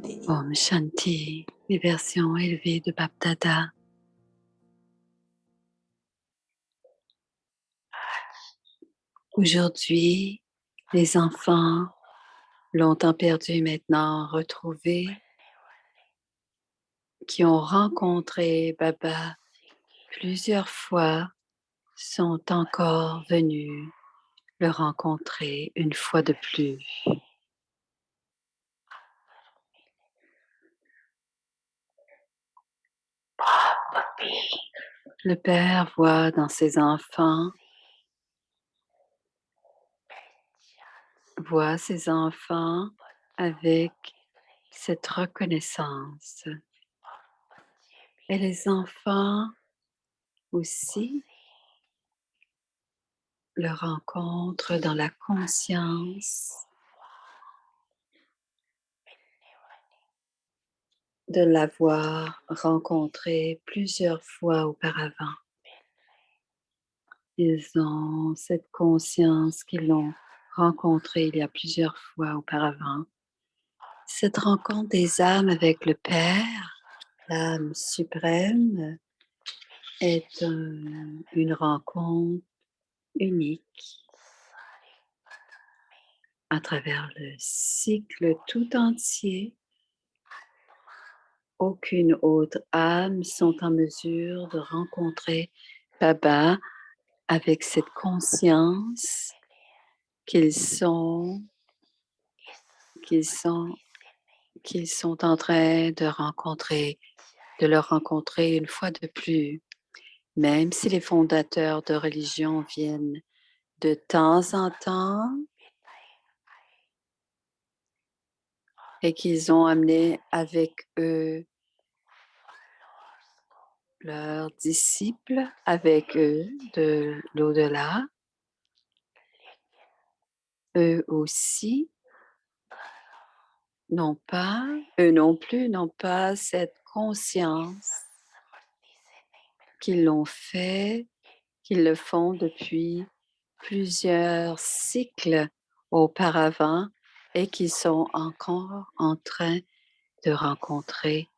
Om Shanti, les versions élevées de Bapdada. Aujourd'hui, les enfants, longtemps perdus maintenant retrouvés, qui ont rencontré Baba plusieurs fois, sont encore venus le rencontrer une fois de plus. Le Père voit dans ses enfants, voit ses enfants avec cette reconnaissance. Et les enfants aussi le rencontrent dans la conscience de l'avoir rencontré plusieurs fois auparavant. Ils ont cette conscience qu'ils l'ont rencontré il y a plusieurs fois auparavant. Cette rencontre des âmes avec le Père, l'âme suprême, est une rencontre unique à travers le cycle tout entier. Aucune autre âme sont en mesure de rencontrer Baba avec cette conscience qu'ils sont en train de rencontrer, de le rencontrer une fois de plus. Même si les fondateurs de religion viennent de temps en temps et qu'ils ont amené avec eux leurs disciples, avec eux de l'au-delà, eux aussi eux non plus n'ont pas cette conscience qu'ils l'ont fait, qu'ils le font depuis plusieurs cycles auparavant et qu'ils sont encore en train de rencontrer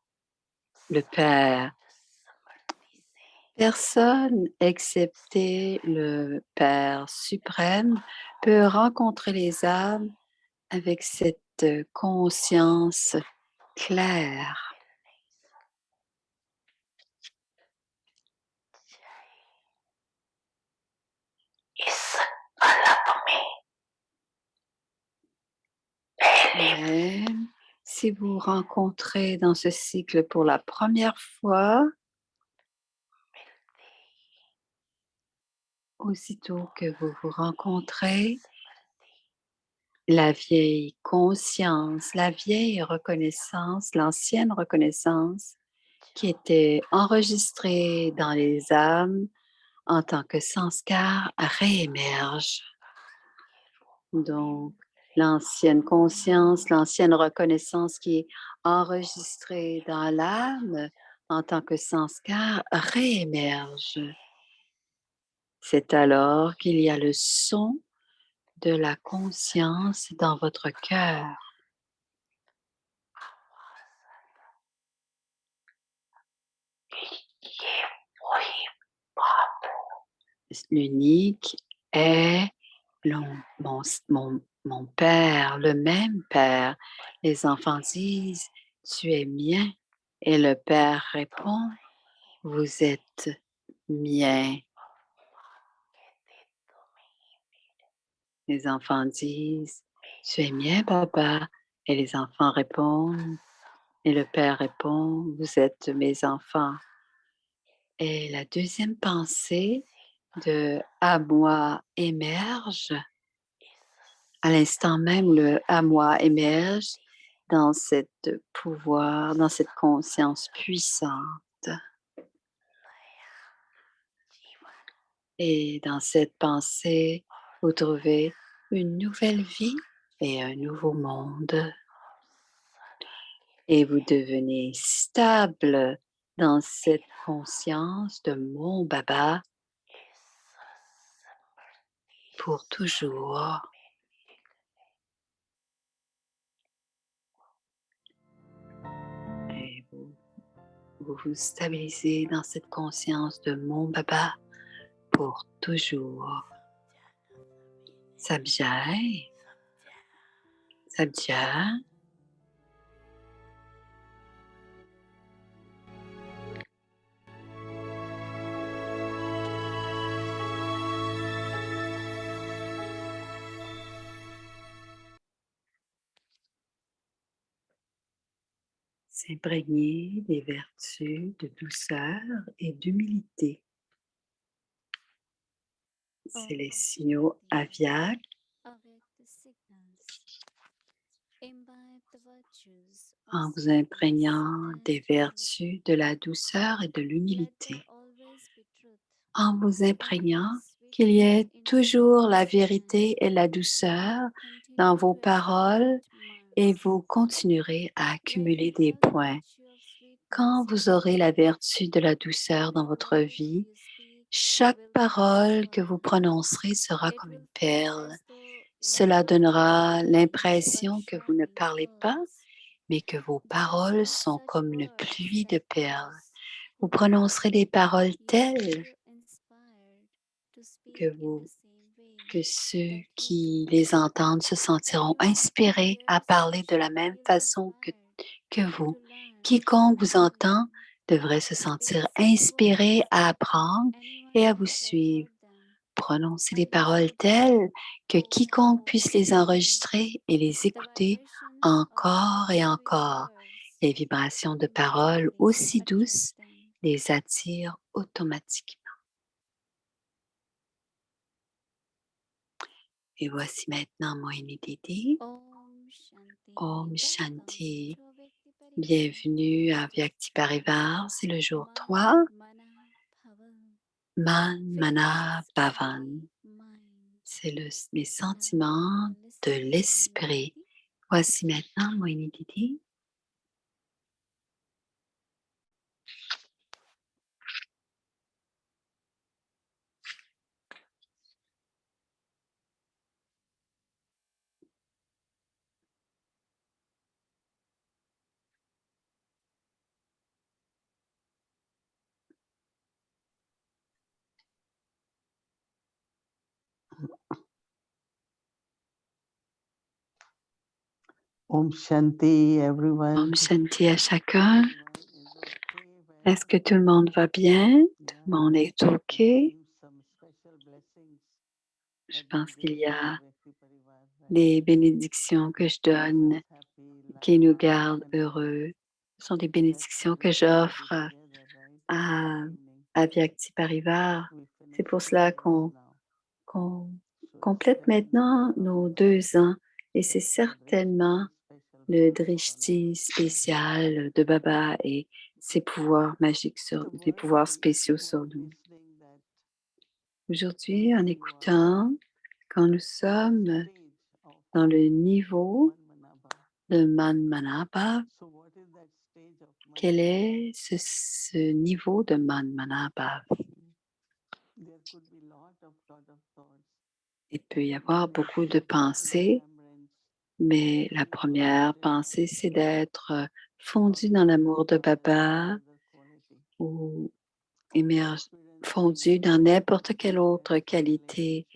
le Père. Personne, excepté le Père suprême, peut rencontrer les âmes avec cette conscience claire. Même si vous rencontrez dans ce cycle pour la première fois, aussitôt que vous vous rencontrez, la vieille conscience, la vieille reconnaissance, l'ancienne reconnaissance qui était enregistrée dans les âmes en tant que sanskar réémerge. Donc, l'ancienne conscience, l'ancienne reconnaissance qui est enregistrée dans l'âme en tant que sanskar réémerge. C'est alors qu'il y a le son de la conscience dans votre cœur. L'unique est mon Père, le même Père. Les enfants disent, tu es mien. Et le Père répond, vous êtes mien. Les enfants disent, tu es mien, papa. Et les enfants répondent, et le Père répond, vous êtes mes enfants. Et la deuxième pensée de à moi émerge. À l'instant même, le à moi émerge dans cette pouvoir, dans cette conscience puissante. Et dans cette pensée, vous trouvez une nouvelle vie et un nouveau monde. Et vous devenez stable dans cette conscience de mon Baba pour toujours. Vous vous stabilisez dans cette conscience de mon Baba pour toujours. Sabjai, Sabja. S'imprégner des vertus de douceur et d'humilité. C'est les signaux aviaques. En vous imprégnant des vertus de la douceur et de l'humilité. En vous imprégnant qu'il y ait toujours la vérité et la douceur dans vos paroles et vous continuerez à accumuler des points. Quand vous aurez la vertu de la douceur dans votre vie, chaque parole que vous prononcerez sera comme une perle. Cela donnera l'impression que vous ne parlez pas, mais que vos paroles sont comme une pluie de perles. Vous prononcerez des paroles telles que ceux qui les entendent se sentiront inspirés à parler de la même façon que vous. Quiconque vous entend devrait se sentir inspiré à apprendre et à vous suivre. Prononcez des paroles telles que quiconque puisse les enregistrer et les écouter encore et encore. Les vibrations de paroles aussi douces les attirent automatiquement. Et voici maintenant Mohini Didi. Om Shanti. Bienvenue à Vyakti Parivar, c'est le jour 3. Man Mana Bhavan. C'est les sentiments de l'esprit. Voici maintenant Mohini Didi. Om Shanti, everyone. Om Shanti à chacun. Est-ce que tout le monde va bien? Tout le monde est OK? Je pense qu'il y a des bénédictions que je donne qui nous gardent heureux. Ce sont des bénédictions que j'offre à Vyakti Parivar. C'est pour cela qu'on complète maintenant nos 2 ans et c'est certainement le drishti spécial de Baba et ses pouvoirs magiques, ses pouvoirs spéciaux sur nous. Aujourd'hui, en écoutant, quand nous sommes dans le niveau de Manmanabha, quel est ce niveau de Manmanabha? Il peut y avoir beaucoup de pensées, mais la première pensée, c'est d'être fondu dans l'amour de Baba ou fondu dans n'importe quelle autre qualité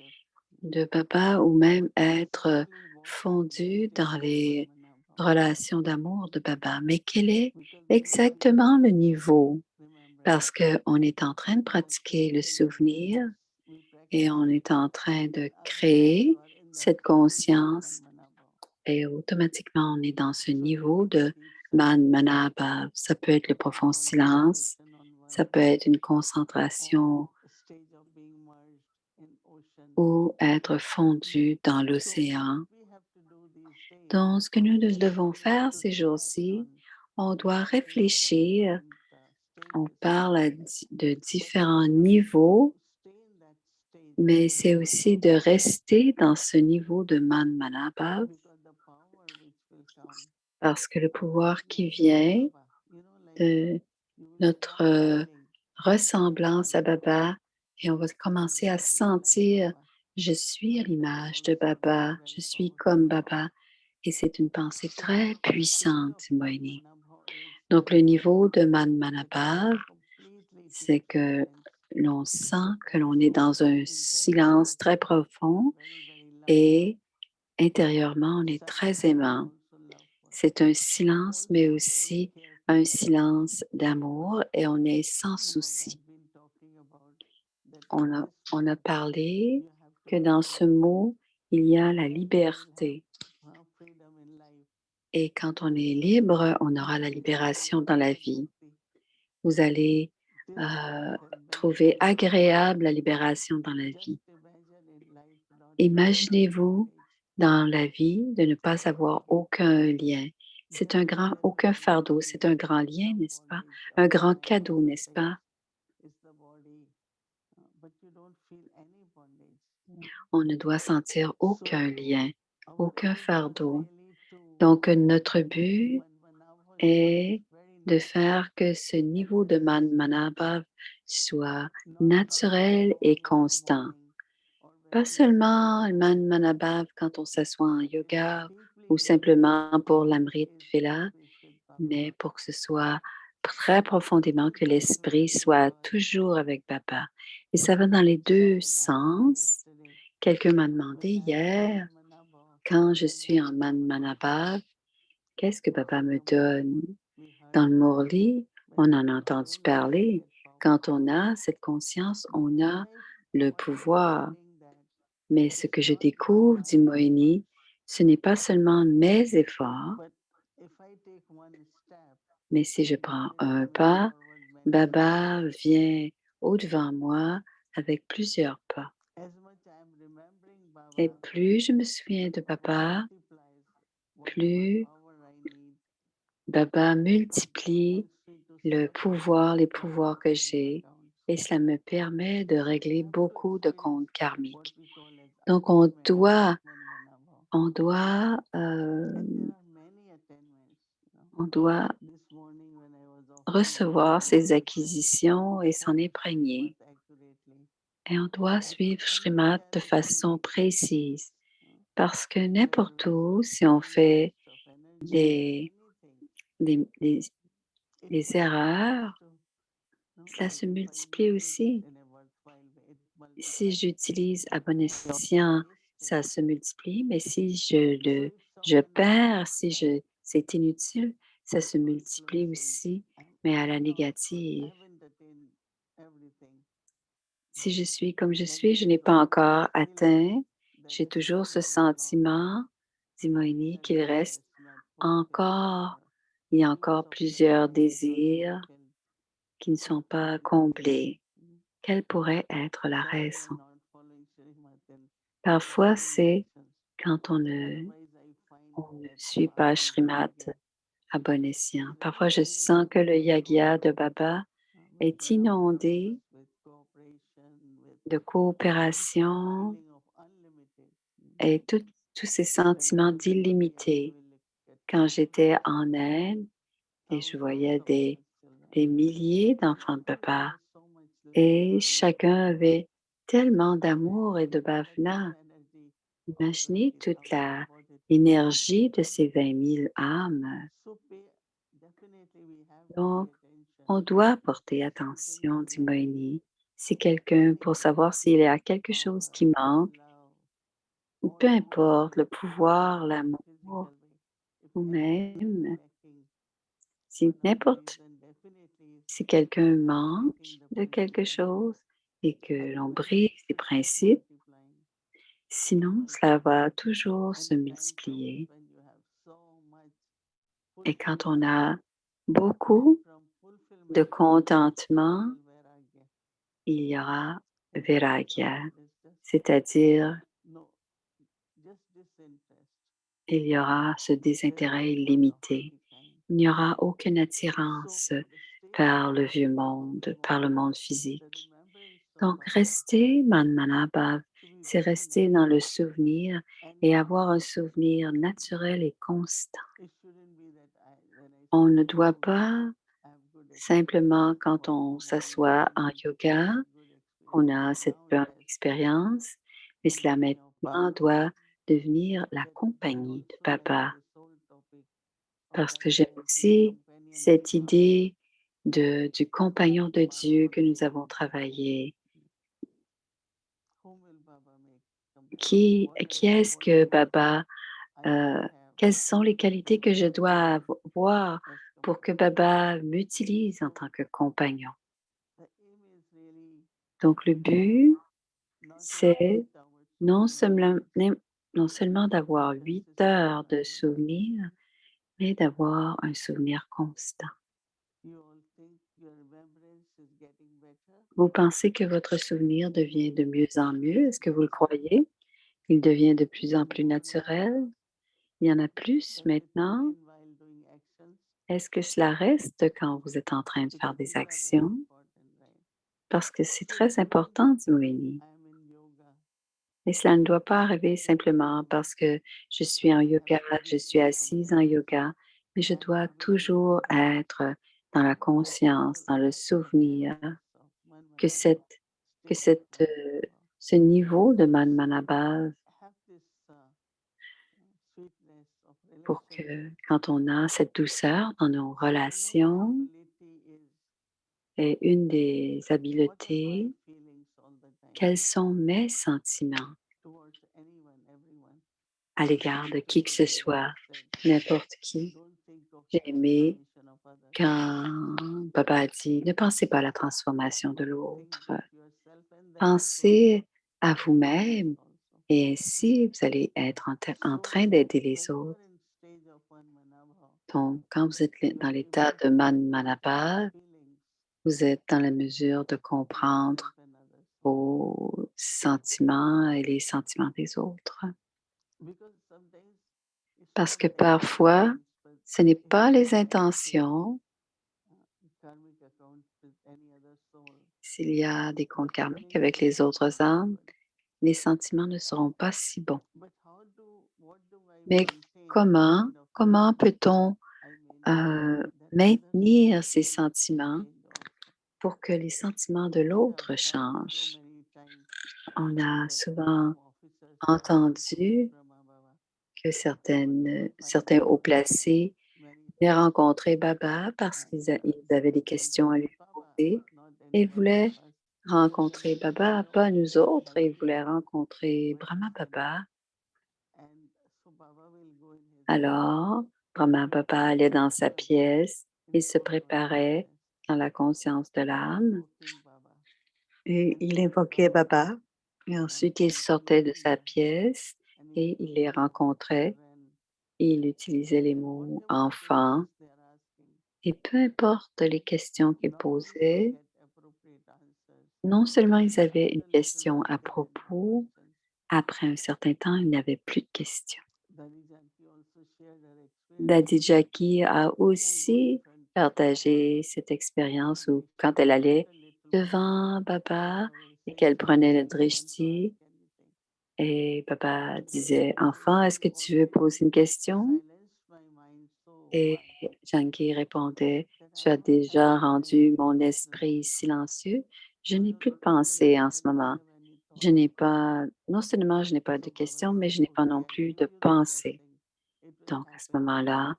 de Baba ou même être fondu dans les relations d'amour de Baba. Mais quel est exactement le niveau? Parce qu'on est en train de pratiquer le souvenir et on est en train de créer cette conscience et automatiquement on est dans ce niveau de Manmanabha. Ça peut être le profond silence, ça peut être une concentration ou être fondu dans l'océan. Donc, ce que nous devons faire ces jours-ci, on doit réfléchir. On parle de différents niveaux, mais c'est aussi de rester dans ce niveau de Manmanabha parce que le pouvoir qui vient de notre ressemblance à Baba et on va commencer à sentir je suis à l'image de Baba, je suis comme Baba et c'est une pensée très puissante, Mohini. Donc, le niveau de Manmanabhav, completely c'est peaceful que and l'on sent que l'on est dans un in very silence très profond very very loving. et intérieurement, on est très Silence is aimant. also love for us. C'est un silence, mais Also very aussi un carefully. silence d'amour et on est sans What souci. I've been talking about that On in a, this on a word parlé you have to que be dans ce free. mot, il y a la You will have liberté. freedom in life. Et quand on est libre, on aura la libération dans la vie. Mukti. Vous allez This euh, has been trouver agréable la libération dans la just vie. imagine in life not having any Imaginez-vous bondage. dans la vie de ne pas avoir Free. aucun lien. C'est Just un grand, aucun imagine fardeau, nothing. c'est un grand lien, Some n'est-ce pas? bondage Un or grand some cadeau, n'est-ce everything pas? is the body. But you don't feel any bondage. On ne doit sentir aucun So lien, our aucun aim is fardeau. really to Donc, notre make but Manmanabha state est very de natural faire que ce and niveau de very Manmanabhav soit not something naturel et early in the constant. morning or when Pas we are seulement sitting le down, Manmanabhav quand on s'assoit en but it is yoga deeply ou rooted simplement pour l'Amrit is Vela, always with mais Baba. pour que ce soit très profondément que That's why l'esprit it soit was. toujours avec Papa. Et ça va dans les deux Someone asked me sens. yesterday Quelqu'un m'a demandé when I am in hier, Manmanabha, quand je what suis does en Baba give me? Manmanabhav, qu'est-ce que Papa In me the donne? Murli, we Dans heard le Morli, when on we en a have entendu awareness of parler. that power. Quand on a cette conscience, on a I le what I am pouvoir. learning that Mais it ce is que je not just découvre, my dit efforts, Moïni, ce n'est pas seulement mes efforts, but if I take one step, mais si je then prends Baba is un moving pas, forward many steps. Baba vient au-devant moi avec plusieurs pas. As much I am remembering Et Baba, plus je me souviens de Baba Papa, multiplies whatever plus power I need. Baba Baba multiplie is free to le settle many pouvoir, les pouvoirs karmas que in my j'ai, accounts. et cela me permet de So we régler have to beaucoup de experience comptes what karmiques. we call as Donc attainment of on doit, and there are many attainments. on doit This morning when I was offering recevoir Manmanabha ces request, acquisitions et s'en follow imprégner. Srimad accurately. Et on doit At suivre any Srimad de façon territory, précise. uh, Parce que there are n'importe lots où, of si on fait conflicts of energy or des, anything. des, des- It des multiplies erreurs, to cela se multiply, multiplie use it aussi. in a worthwhile way. It Si multiplies. j'utilise à bon Not to escient, waste it. ça se multiplie, mais si So if je someone perds, feels si like c'est inutile, ça se or multiplie feels saying, aussi, mais à la I négative. haven't attained everything. Si je suis comme je Then suis, je there n'ai is pas always a encore feeling atteint. that J'ai toujours still ce there is a lot sentiment, dit Moïni, that qu'il Baba reste has not fulfilled encore, or il y a dreams encore of Baba plusieurs has not désirs fulfilled. qui ne sont What pas could be the reason? comblés. Quelle pourrait être la Some we are raison? not following Srimad in Parfois, many c'est directions. quand Otherwise, I find on ne that suit pas Baba's Srimad Yagya à bon is escient. very, Parfois, je very sens que le yagya de overflowing Baba with est love inondé purpose, with cooperation, with de coopération feeling of unlimited. et tous ces When I sentiments was in India, d'illimité. we look at Quand j'étais thousands en Inde et je thousands voyais of such des children. milliers d'enfants de Everyone Papa has so much love, et chacun avait tellement and d'amour et de that much bhavana. energy of Imaginez toute 20,000 devotees. l'énergie de ces 20 000 âmes. So definitely we have to pay Donc, attention. on doit porter If something is attention, dit lacking, Moïni. Si quelqu'un, pour savoir s'il y a the quelque chose power, qui manque, love, ou or peu importe, le emotion pouvoir, in a l'amour, physical way. If ou anything is même lacking, si one of the n'importe, reason definitely is si quelqu'un manque breaking the de quelque principle. chose et que l'on Otherwise, brise les it keeps principes, multiplying sinon and cela va toujours and se a time comes multiplier. when you have so much Et quand on fulfillment, a and beaucoup from de fulfillment there contentement, will vairagya. il y aura And vairagya, it is just c'est-à-dire no, just disinterest. il y aura ce There is désintérêt no love to illimité. be kind. Il n'y aura aucune So attirance the state par le vieux of monde, par le devotees, monde the physique. remembrance of Donc, Baba, rester Manmanabhav, to be c'est very rester dans le natural. souvenir And et avoir un souvenir naturel et constant. it shouldn't be that when I On sit ne in doit yoga, pas I have good simplement, experience, quand or on morning s'assoit en evening yoga, I have good on experience. a cette Now bonne that expérience, mais cela meeting of maintenant Baba, doit devenir la that compagnie de also like Papa. the sole topic of Parce que j'aime experiencing aussi cette idée du compagnon de Dieu que nous avons travaillé. whom will Baba make companion? Qui est-ce que Baba, I euh, should have quelles sont les qualités que je dois Baba avoir as pour que companion. Baba m'utilise en So tant que compagnon? the aim is really Donc le but, not to have c'est 8 hours of non memory, seulement, non seulement d'avoir 8 consistent heures de memory. souvenirs, mais d'avoir un souvenir constant. You all think your remembrance is getting better? Vous pensez que votre souvenir devient de mieux en mieux? Est-ce que vous le Naturally, croyez? Il devient de plus en plus more naturel? now. Il y en a plus Does it maintenant? remain while doing actions? Est-ce que cela reste quand vous êtes en train de faire Because des these are very actions? important, right? Parce que c'est So it très doesn't important, mean dit Moini. I am in yoga. Et cela ne doit pas arriver It doesn't simplement mean parce que je suis en I have yoga, to je be suis in assise en awareness. yoga, mais je I have dois to be toujours remembering être dans la conscience, all dans le souvenir awareness of que, Manmanabha, que state of Manmanabha. ce niveau de So Manmanabhav, have this sweetness of pour relationship. que quand on a cette douceur dans nos So one of the relations, ability is et une des what are my habiletés, feelings all the time quels sont mes sentiments towards anyone, everyone. à l'égard de qui que ce Typically, soit, Baba said, n'importe qui. don't think of J'ai aimé transformation of others. quand Baba a dit, ne pensez pas à la transformation de Think l'autre, of yourself and then also pensez à others vous-même also. et ainsi vous allez être en So train d'aider les when you autres. are in stage of Manmanabha, Donc, quand vous êtes you dans are l'état able de to Manmanabha, feelings vous êtes dans la mesure de of yourself comprendre and others also. vos sentiments et les sentiments des autres. Because sometimes it's Parce not que the parfois, intentions, but ce n'est if pas you les have active intentions, karmic accounts with any other soul, s'il y a des the comptes karmiques feelings avec may les not be autres very âmes, good. les sentiments ne seront pas si bons. But what do I Mais maintain this comment, kind of comment feeling? peut-on I maintain that other maintenir soul ces feelings should sentiments change also. pour que les sentiments de We have l'autre heard so changent? many times On a that souvent some officers come to meet entendu Brahma Baba, que but they were certains finding hauts difficult placés many venaient times. rencontrer Baba parce And ils they avaient des were saying questions to à us, lui Baba, poser not et any one of voulaient us. rencontrer Baba, We pas all nous need autres, ils helping. voulaient rencontrer But Brahma Baba. and so Baba will go in his room Alors, Brahma Baba allait dans sa prepare pièce, in il se full préparait consciousness dans la conscience de and l'âme invoking Baba. et And il then invoquait Baba Baba. Et and ensuite, il sortait de sa continuously pièce and he et il used les to say rencontrait. children Et il utilisait les and mots whatever enfant. questions they are asking, Et peu importe les questions qu'ils not only they posaient, get appropriate answers, non seulement ils avaient after une a little question while à they had no propos, questions. après un certain temps, il n'avait plus de questions. Dadi Janki also shared her experience. Daddy Jackie a When I go in aussi front of Baba partagé cette expérience and où if quand she elle got allait a little question, devant Baba Baba will et say, qu'elle prenait children, le do you want to ask drishti, anything? et Baba But disait, enfant, est-ce que you tu veux always poser une question? silenced my mind so Et much Janki répondait, that tu I as don't have déjà any rendu mon right. esprit silencieux. Je I n'ai don't plus de physically, pensée en ce I don't moment. have any Je thought. n'ai pas, non seulement je n'ai pas de So Baba questions, mais said, je n'ai pas non okay, I'll plus give de you the pensée. blessing. It will Donc, à ce happen moment-là,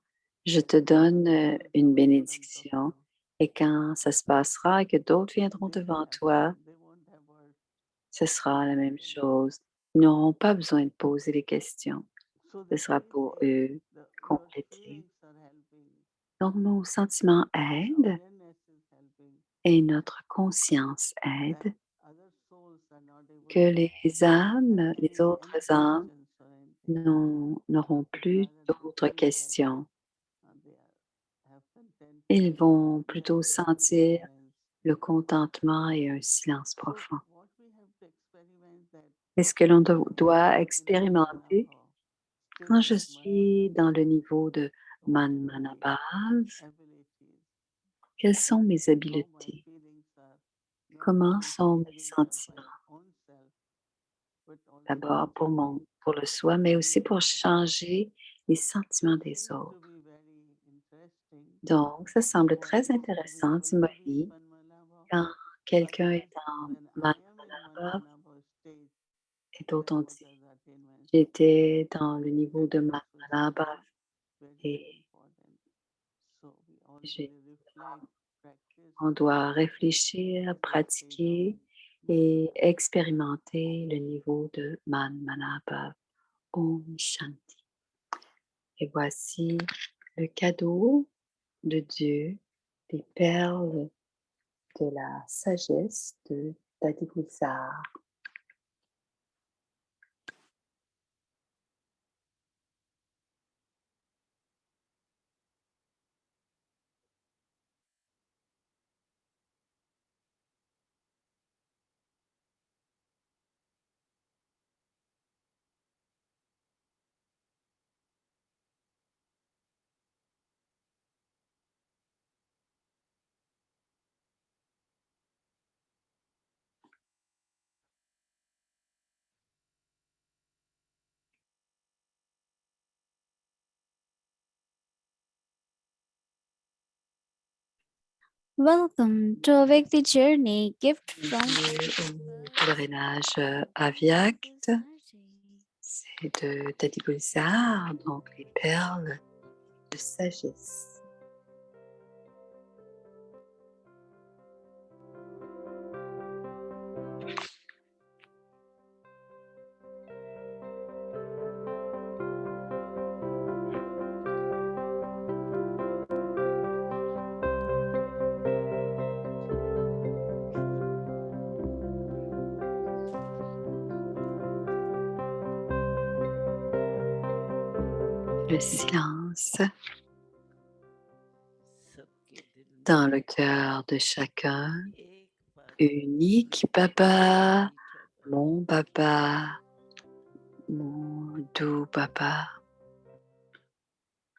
je when te donne others une come in front of bénédiction. you. Et quand ça se passera et que d'autres viendront They will devant have toi, they won't have words ce to sera la même complete anything. chose. Ils n'auront pas besoin de poser les questions. So Ce the sera key pour thing is eux your compléter. feelings are helping. Donc, nos sentiments This aident awareness is helping et notre conscience that aide other souls are not able que to les have âmes, les any autres âmes, questions or anything, n'auront but plus rather they d'autres feel that questions. they have Ils contentment vont and plutôt they have sentir silence. le contentement et un silence So profond. what we have to experiment that Et ce que l'on when I doit am in expérimenter Manmanabha, state quand of je suis dans Manmanabha, le niveau de what are my Manmanabhav, abilities, quelles sont mes how my habiletés? feelings are, not Comment only sont mes feelings of my sentiments? own self, but also D'abord changing pour le soi, mais aussi feelings pour of others. changer les sentiments It des seems to autres. be very interesting Donc, ça semble for très you to be intéressant, dit able to be in Molly, Manmanabha. quand quelqu'un Otherwise, est en when I am in Manmanabhav Manmanabha state, et d'autres then ont what dit, are the attainments? j'étais dans le niveau That de is also Manmanabhav something very, very et important. So we all J'ai- reflect, practice On doit réfléchir, that, pratiquer mm, et expérimenter le niveau de Man Manapa Om Shanti. Et voici le cadeau de Dieu, des perles de la sagesse de Dadi Gulzar. Welcome to Awake the Journey, gift from Bienvenue au pèlerinage Avyakt. C'est de Dadi Gulzar, donc les perles de sagesse. Le silence सबके दिल में dans le cœur de chacun. एक बात Unique papa, मीठा mon papa, mon doux papa,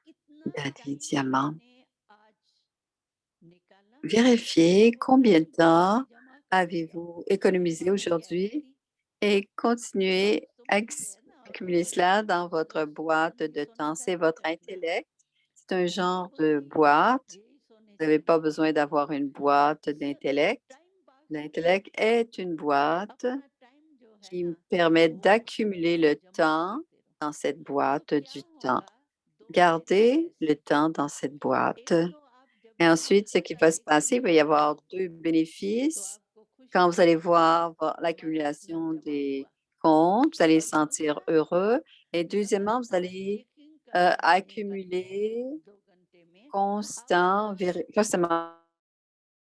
कितना Daddy time Diamant. आपने आज निकाला Vérifiez combien de उस बुक temps में जमा कर दिया avez-vous économisé बात कैसी aujourd'hui थी et बात continuez तो à वही है ना accumuler cela dans votre boîte यही de सोने temps. C'est चांदी votre करना है intellect. C'est un genre de वही boîte. यही सोने Vous n'avez pas चांदी besoin करना d'avoir une boîte इस d'intellect. टाइम बॉक्स में L'intellect est une boîte अपना टाइम जो है qui ना permet वो d'accumuler le जमा temps करते रहो dans cette तो boîte क्या du temps. होगा दो Gardez le benefits temps dans cette boîte. एक तो आप जब Et भी ensuite, ce qui va se passer, il va y accumulate avoir करोगे deux तो bénéfices. आपको खुशी Quand vous allez होगी voir हमारा इतना l'accumulation जमा des हुआ comptes, vous allez और se sentir दूसरा heureux. Et जब deuxièmement, आप vous allez चेकिंग करने निकलते हैं accumuler 2 घंटे में आपका constamment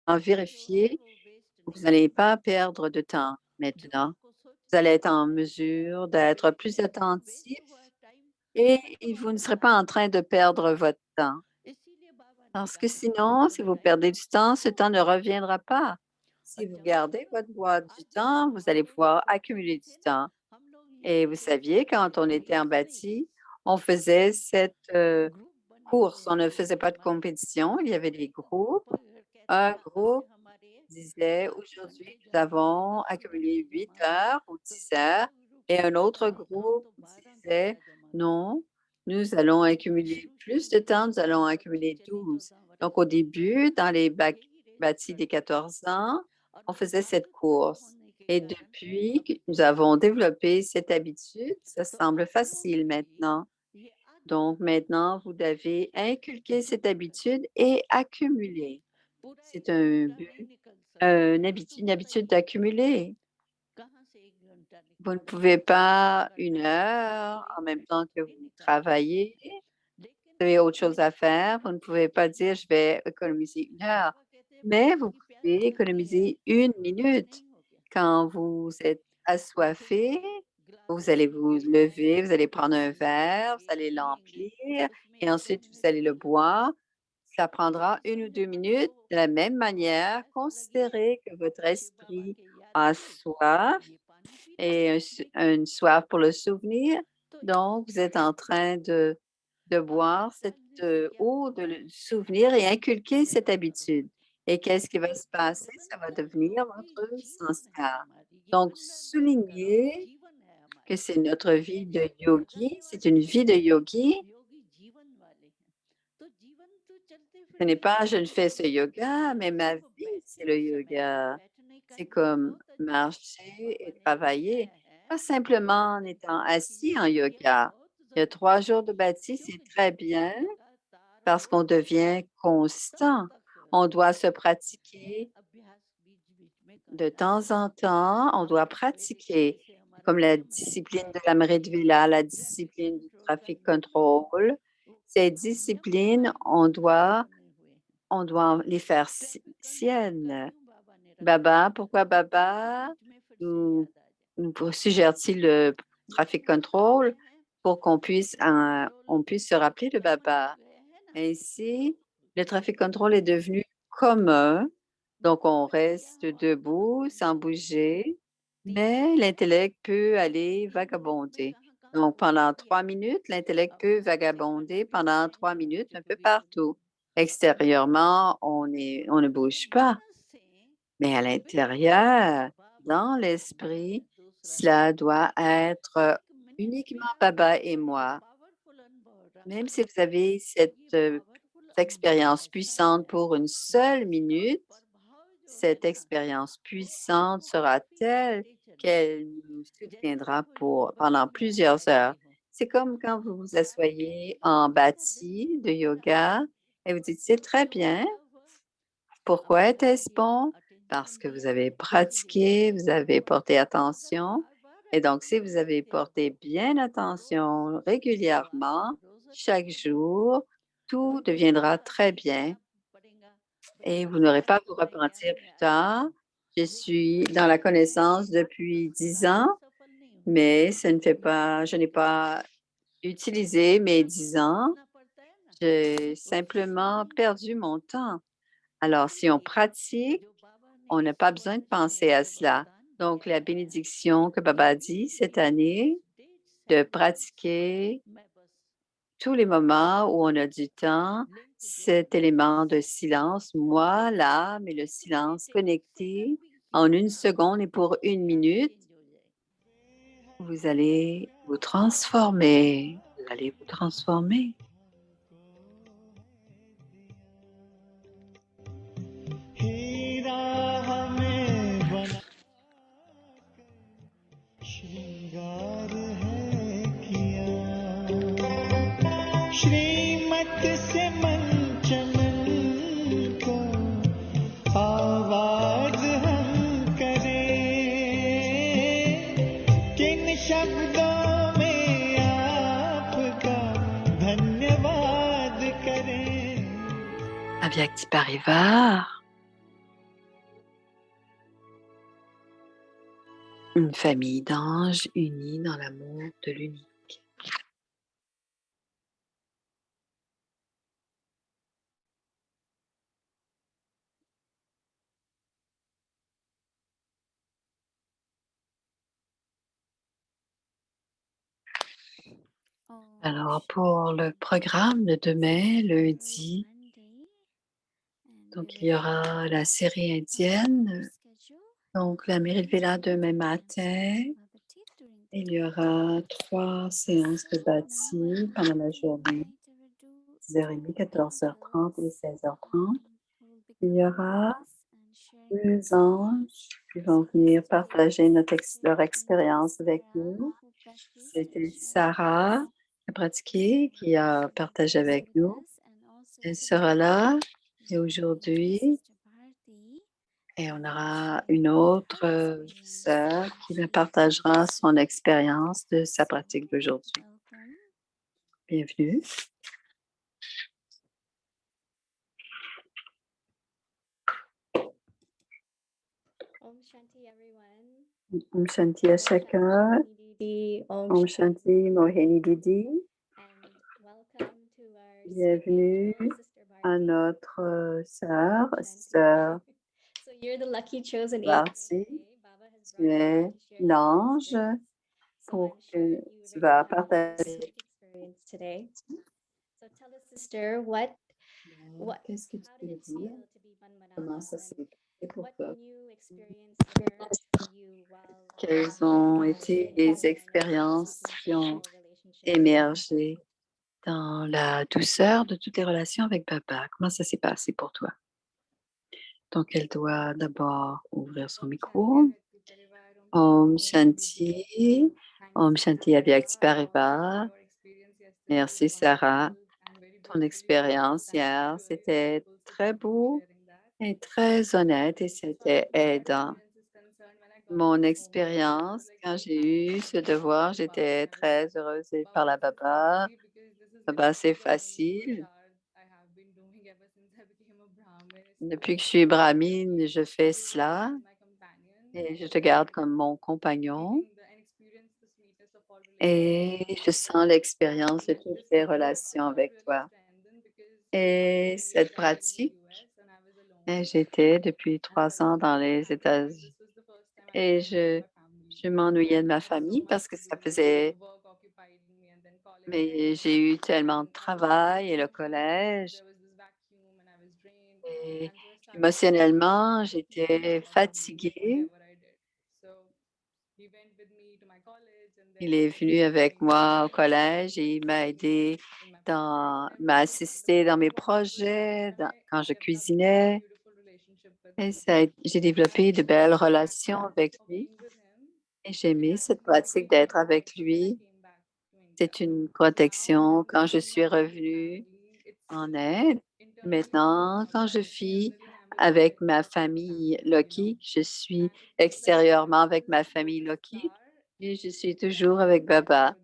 जो है vérifier. वो वेस्ट Vous नहीं n'allez होगा pas perdre de temps जो maintenant. आपको Vous सोचना allez être पड़ता en है mesure कि d'être plus मेरा attentif वेस्ट हुआ टाइम et वो तो vous ne वापस serez आ pas en train जाएगा de perdre votre temps. इसीलिए बाबा ने Parce que कहा sinon, जब si vous time perdez du box temps, ce जमा temps ne होगा reviendra pas. और Si vous जमा gardez करो votre boîte du आज जैसे temps, vous हम allez लोग जब pouvoir बच्चे accumuler में du थे ना temps. हम लोग Et ये vous खेल saviez, खेलते quand on थे était en रेस नहीं bâti, race on faisait cette group बने हुए course. On ne होते faisait थे pas de हमारे compétition. Il y avait des तो groupes. पापा कहता Un था आज groupe हमारे disait, 8 घंटे aujourd'hui, nous जमा हुए avons 10 घंटे accumulé 8 जमा हुए heures ou तो 10 heures. दूसरा ग्रुप Et un कहता autre था हम groupe तो 12 घंटा disait, जमा किए non, nous allons accumuler शुरू plus शुरू de में temps, तो nous allons बच्चे accumuler चलिए 12. 14 वर्ष Donc, au के début, dans les यही रेस bâtis des करते थे 14 ans, और on वो faisait cette आदत बड़ी course. होने के Et कारण depuis que अभी nous बहुत avons आसान है développé cette habitude, ça तो semble आप लोग facile भी maintenant. ये आदत Donc, बनाओ maintenant, vous devez inculquer cette जमा करने habitude की et accumuler. पूरा C'est 1 घंटा un नहीं but, निकल सकते तो une habitude बताइए d'accumuler. कहाँ से 1 घंटा Vous ne निकालेंगे pouvez pas अगर une टाइम बॉक्स है heure तो en एक même घंटा temps que थोड़ी vous निकाल सकते travaillez. हैं लेकिन Vous avez autre chose à निकाल faire. Vous ne सकते pouvez pas हैं dire, je vais économiser une heure. बाबा कहते हैं Mais प्यास vous की प्यास pouvez लगती है économiser une पानी minute. नहीं हो गया Quand vous êtes assoiffé, उठेंगे गिलास vous allez vous लेंगे lever, vous allez prendre un पानी verre, vous भरेंगे allez पिएंगे l'emplir उसमें et 1 2 ensuite vous minute allez le लगेगा boire. Ça prendra लेकिन 1 ou 2 सामने वाले minutes. को De la même manière, प्यास लगी है considérez que और votre पीछे बाबा esprit के याद a आई soif ये पानी पी लो et लेकिन une soif pour le souvenir. तो Donc, vous êtes en train de आप boire cette जानने से क्या eau, होगा de le souvenir et inculquer cette जमा करो habitude. Et qu'est-ce qui va se तो passer? Ça va निरंतर devenir योगी votre जीवन है sanskar. हमारी ये Donc, अंडरलाइन करो soulignez जीवन है que हमारी c'est notre ये vie de yogi, ठहराने c'est वाले une नहीं vie de है yogi. योगी जीवन वाले हैं तो जीवन तो चलते Ce n'est फिरते pas je रहना ne है fais ce yoga, mais ma सिर्फ vie, c'est बैठने le के समय में yoga. बैठने का C'est ये comme बहुत अच्छा है marcher बाबा et ने travailler, बताया है pas simplement en 2 दिन étant के लिए assis en ये yoga. बहुत Il y a जरूरी 3 है jours de bâti, c'est क्योंकि très जब तक bien, लगातार parce qu'on devient constant. On doit se pratiquer de temps en temps, on doit pratiquer, comme la discipline de l'Amrit Vela, la discipline du traffic control. Ces disciplines, on doit les faire siennes. Baba, pourquoi Baba nous suggère-t-il le traffic control pour qu'on puisse se rappeler de Baba? Ainsi, le traffic control est devenu commun, donc on reste debout sans bouger, mais l'intellect peut aller vagabonder. Donc, pendant 3 minutes, l'intellect peut vagabonder pendant 3 minutes un peu partout. Extérieurement, on ne bouge pas, mais à l'intérieur, dans l'esprit, cela doit être uniquement Baba et moi. Même si vous avez cette expérience puissante pour une seule minute, cette expérience puissante sera telle qu'elle nous soutiendra pendant plusieurs heures. C'est comme quand vous vous asseyez en bâti de yoga et vous dites, c'est très bien. Pourquoi était-ce bon? Parce que vous avez pratiqué, vous avez porté attention. Et donc, si vous avez porté bien attention régulièrement, chaque jour, tout deviendra très bien et vous n'aurez pas à vous repentir plus tard. Je suis dans la connaissance depuis 10 ans, mais je n'ai pas utilisé mes 10 ans. J'ai simplement perdu mon temps. Alors, si on pratique, on n'a pas besoin de penser à cela. Donc, la bénédiction que Baba dit cette année, de pratiquer tous les moments où on a du temps, cet élément de silence, moi, là, mais le silence connecté en 1 seconde et pour 1 minute, vous allez vous transformer. Vous allez vous transformer. श्रीमत से मंचनन को आवाज हम करें किन शब्दों में आपका धन्यवाद करें Avyakti Parivar, une famille d'anges unis dans l'amour de l'unique. Alors, pour le programme de demain, lundi, donc il y aura la série indienne, donc la Merit Vela demain matin. Il y aura 3 séances de bâti pendant la journée, 10h30, 14h30 et 16h30. Il y aura 2 anges qui vont venir partager leur expérience avec nous. C'était Sarah qui a pratiqué, qui a partagé avec nous. Elle sera là et aujourd'hui, et on aura une autre sœur qui me partagera son expérience de sa pratique d'aujourd'hui. Bienvenue. Om Shanti everyone. Om Shanti à chacun. Om Shanti Mohini Didi. And welcome to our Bienvenue Sister à Bharti. notre sœur, Shanti. sœur So you're the lucky chosen angel Bharti. today. Baba has Tu brought you es here to share your l'ange experience. So pour I'm sure que you tu already vas have a partager. unique experience today. So tell us, sister, what Qu'est-ce que tu how peux did it dire? feel to be Comment ça Manmanatma? s'est passé pour What toi? new experience occurred for you while Quelles ont été les expériences qui ont émergé dans la douceur de toutes les relations avec Baba? Comment ça s'est passé pour toi? Donc, elle doit d'abord ouvrir son micro. Om Shanti, Om Shanti Avyakti Parivar. Merci Sarah. ton expérience hier. C'était très beau et très honnête et c'était aidant. Mon expérience, quand j'ai eu ce devoir, j'étais très heureuse et par la Baba. Baba, c'est facile. Depuis que je suis brahmine, je fais cela et je te garde comme mon compagnon et je sens l'expérience de toutes les relations avec toi. Et cette pratique, j'étais depuis 3 ans dans les États-Unis et je m'ennuyais de ma famille parce que ça faisait, mais j'ai eu tellement de travail et le collège et émotionnellement, j'étais fatiguée. Il est venu avec moi au collège et il m'a aidé m'a assisté dans mes projets, quand je cuisinais. Et j'ai développé de belles relations avec lui et j'ai aimé cette pratique d'être avec lui. C'est une protection quand je suis revenue en Inde. Maintenant, quand je vis avec ma famille Loki, je suis extérieurement avec ma famille Loki et je suis toujours avec Baba.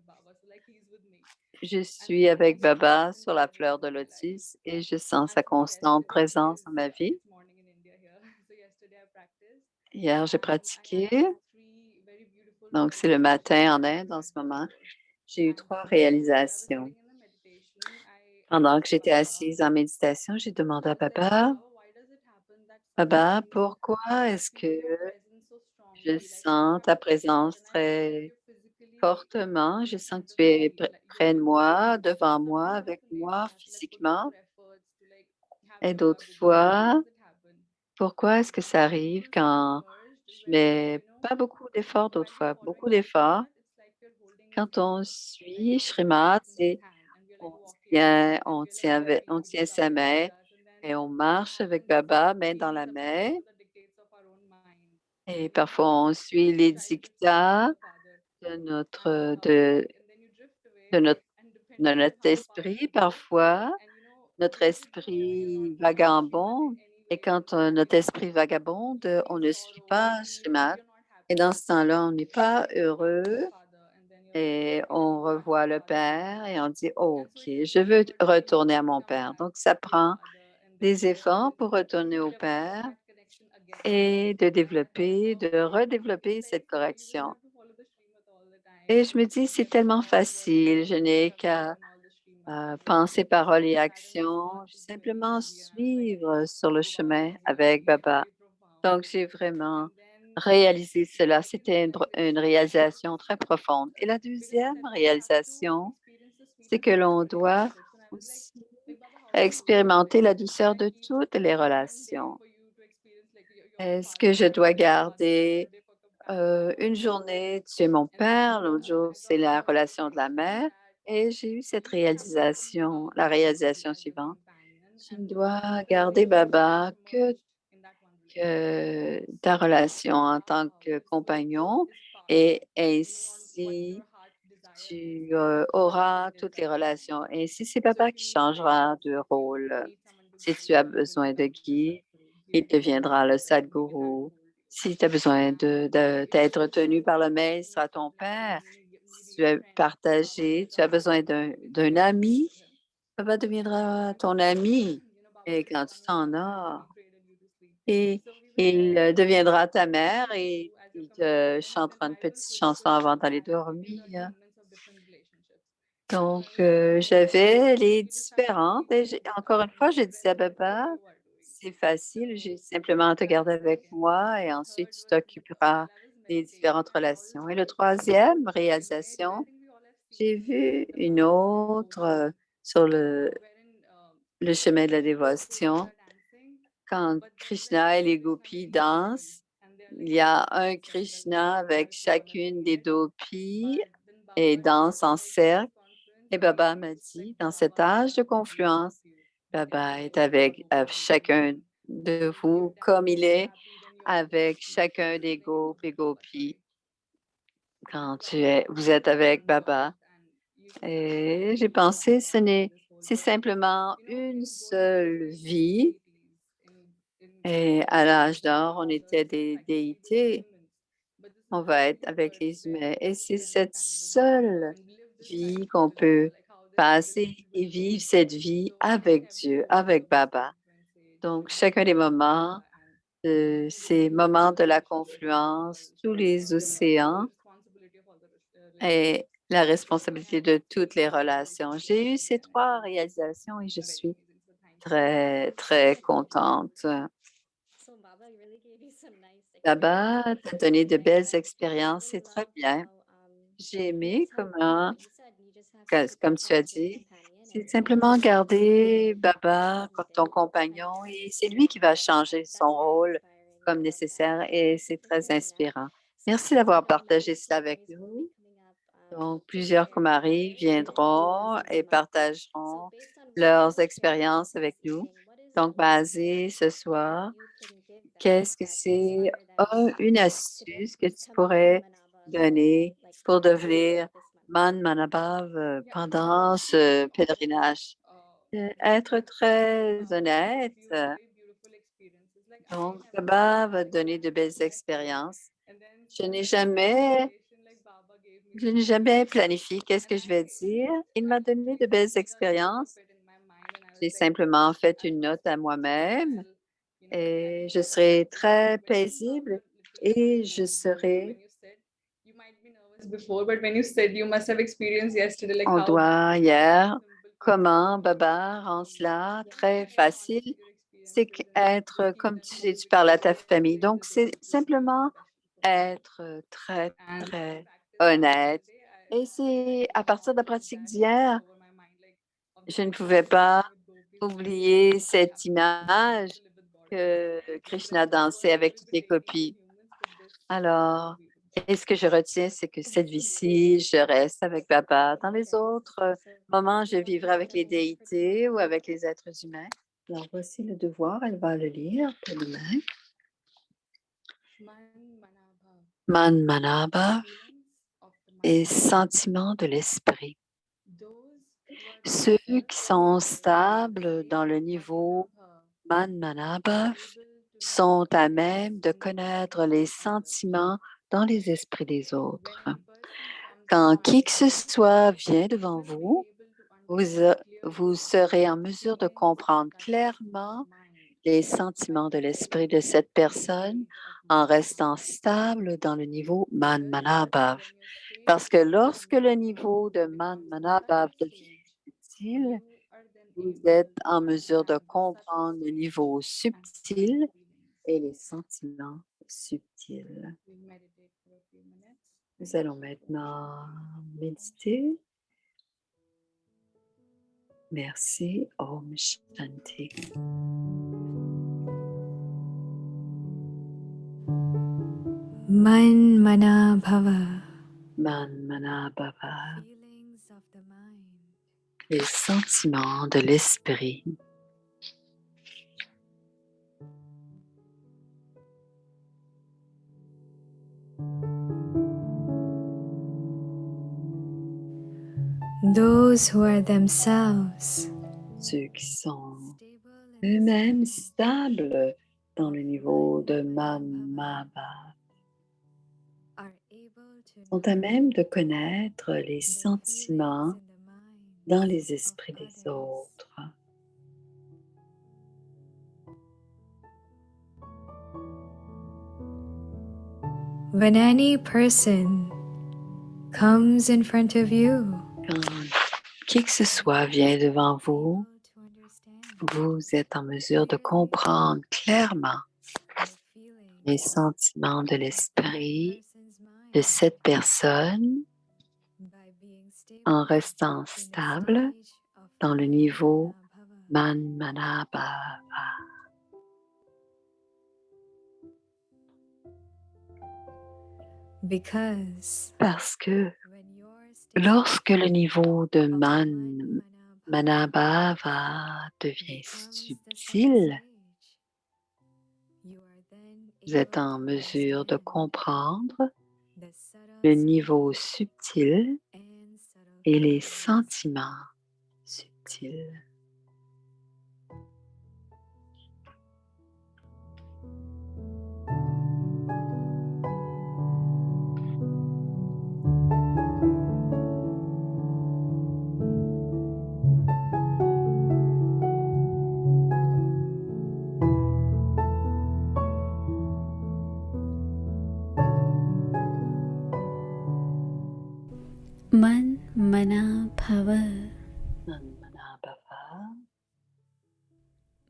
Je suis avec Baba sur la fleur de lotus et je sens sa constante présence dans ma vie. Hier, j'ai pratiqué, donc c'est le matin en Inde en ce moment. J'ai eu 3 réalisations. Pendant que j'étais assise en méditation, j'ai demandé à Baba, Baba, pourquoi est-ce que je sens ta présence très fortement? Je sens que tu es près de moi, devant moi, avec moi physiquement. Et d'autres fois, pourquoi est-ce que ça arrive quand je mets pas beaucoup d'efforts, d'autres fois beaucoup d'efforts? Quand on suit Shrimad, c'est on tient sa main et on marche avec Baba, main dans la main. Et parfois, on suit les dictats de notre, de notre, de notre esprit. Parfois, notre esprit vagabonde. Et quand notre esprit vagabonde, on ne suit pas Shrimad. Et dans ce temps-là, on n'est pas heureux et on revoit le Père et on dit, OK, je veux retourner à mon Père. Donc, ça prend des efforts pour retourner au Père et de redévelopper cette correction. Et je me dis, c'est tellement facile, je n'ai qu'à penser, paroles et actions, simplement suivre sur le chemin avec Baba. Donc, j'ai vraiment réalisé cela. C'était une réalisation très profonde. Et la deuxième réalisation, c'est que l'on doit aussi expérimenter la douceur de toutes les relations. Est-ce que je dois garder une journée, tu es mon père, l'autre jour, c'est la relation de la mère. Et j'ai eu cette réalisation, la réalisation suivante. Tu ne dois garder Baba que ta relation en tant que compagnon et ainsi tu auras toutes les relations. Et si c'est Baba qui changera de rôle, si tu as besoin de guide, il deviendra le Sadguru. Si tu as besoin d'être tenu par le maître, il sera ton père. Si tu as partagé, tu as besoin d'un ami, Baba deviendra ton ami. Et quand tu t'en as, et il deviendra ta mère et il te chantera une petite chanson avant d'aller dormir. Donc, j'avais les différentes et encore une fois, je disais à Baba, c'est facile, j'ai simplement à te garder avec moi et ensuite tu t'occuperas des différentes relations. Et le troisième réalisation, j'ai vu une autre sur le chemin de la dévotion. Quand Krishna et les gopis dansent, il y a un Krishna avec chacune des gopis et danse en cercle. Et Baba m'a dit, dans cet âge de confluence, Baba est avec chacun de vous comme il est avec chacun des gopis et gopis. Quand vous êtes avec Baba. Et j'ai pensé, C'est simplement une seule vie. Et à l'âge d'or, on était des déités. On va être avec les humains. Et c'est cette seule vie qu'on peut passer et vivre cette vie avec Dieu, avec Baba. Donc, chacun des moments, ces moments de la confluence, tous les océans et la responsabilité de toutes les relations. J'ai eu ces 3 réalisations et je suis très, très contente. So Baba really gave you some nice Baba experiences. t'a donné de And belles I expériences, c'est really très love bien. how J'ai you aimé just have, comment, like you said, you just have to keep comme Baba tu as as your dit, companion c'est and simplement he will garder guide you Baba comme ton every day. compagnon And et c'est lui qui va changer son that's very rôle inspiring. comme I love that. nécessaire et c'est Just très hearing that. inspirant. So Merci as you d'avoir know, partagé many cela avec Kumaris will nous. be coming up Donc, to plusieurs share their Kumaris viendront lessons et from us. So partageront based on what leurs you've shared expériences avec this nous. evening, what is Donc, one basé ce tip soir, that you can give them qu'est-ce que that c'est inspire them une to astuce que tu become more pourrais manabas donner like pour this devenir this month? Man Manabhav pendant ce pèlerinage? Être très honnête. Donc, Baba va donner de belles expériences. Je n'ai jamais planifié qu'est-ce que je vais dire. Il m'a donné de belles expériences. J'ai simplement fait une note à moi-même et je serai très paisible et je serai. Before, but when you said you must have experienced yesterday, like On how doit hier, comment Baba rend cela très facile, c'est être comme tu parles à ta famille. Donc, c'est simplement être très, and très honnête. Et c'est à partir de la pratique d'hier, je ne pouvais pas oublier cette image que Krishna dansait avec toutes les copies. Alors, et ce que je retiens, c'est que cette vie-ci, je reste avec Baba. Dans les autres moments, je vivrai avec les déités ou avec les êtres humains. Alors, voici le devoir, elle va le lire pour demain. Man Manabhav et sentiment de l'esprit. Ceux qui sont stables dans le niveau Man Manabhav sont à même de connaître les sentiments dans les esprits des autres. Quand qui que ce soit vient devant vous, vous serez en mesure de comprendre clairement les sentiments de l'esprit de cette personne en restant stable dans le niveau Man Manabhav. Parce que lorsque le niveau de Man Manabhav devient subtil, vous êtes en mesure de comprendre le niveau subtil et les sentiments subtils. Nous allons maintenant méditer. Merci. Om Shanti. Man Mana Bhava. Man Manabhava. Feelings of the mind. Les sentiments de l'esprit. Those who are themselves Ceux qui sont stable in eux-mêmes stables dans le niveau de Manabhava are able to sont à même de connaître les the sentiments feelings in the mind dans les of esprits des others. autres. When any person comes in front of you, Quand qui que ce soit vient devant vous, able to understand vous êtes en mesure de comprendre clairement the feelings les sentiments de of l'esprit that person's de mind cette personne by being stable en restant in the stable stage of dans le Man niveau Mana Bhava. Man Manabhava. Because Parce que when you're stable lorsque le niveau de of Man Man Mana Bhava Manabhava devient becomes the center subtil, stage, you are then vous êtes able en to mesure de understand comprendre the le subtle niveau stage subtil and subtle et les feelings sentiments subtils. subtil. मन मना भव। Man mana bhava,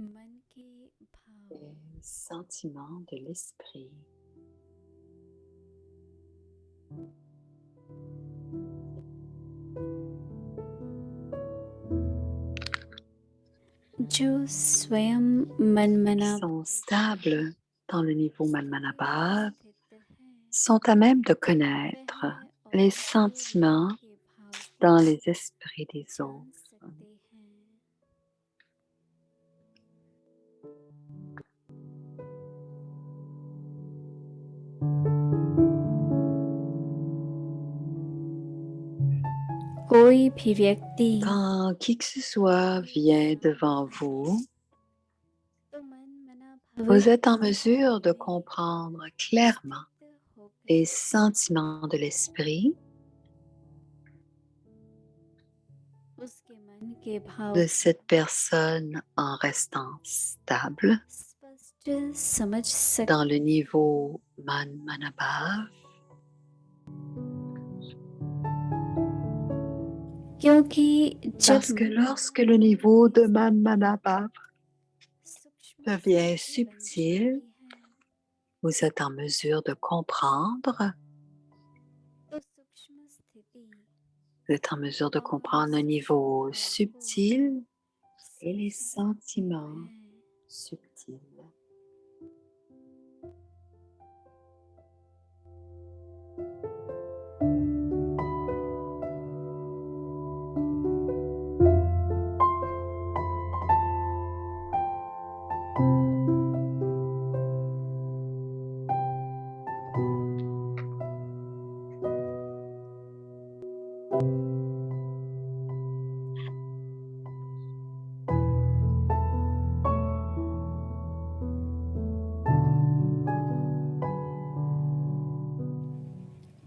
मन के भाव les sentiments de l'esprit. जो स्वयं मन मना Qui sont stables dans le niveau Manmanabhav स्थित है, sont à même de connaître वह les और sentiments के भाव को dans les esprits des जान autres. सकते हैं। कोई भी व्यक्ति Quand qui que ce soit vient devant vous, तो मन मना भव vous êtes en mesure de comprendre clairement स्थित होकर les sentiments de l'esprit उसके मन के भाव de cette personne en restant stable स्पष्ट समझ सकते dans le niveau Manmanabhav, क्योंकि जब parce que lorsque le niveau de Manmanabhav सूक्ष्म devient स्थिति बन subtil, जाती है, vous êtes en mesure de comprendre, तो सूक्ष्म स्थिति vous êtes en mesure de comprendre le niveau subtil et les sentiments subtils.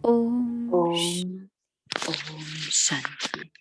ओम Om, Om Shanti.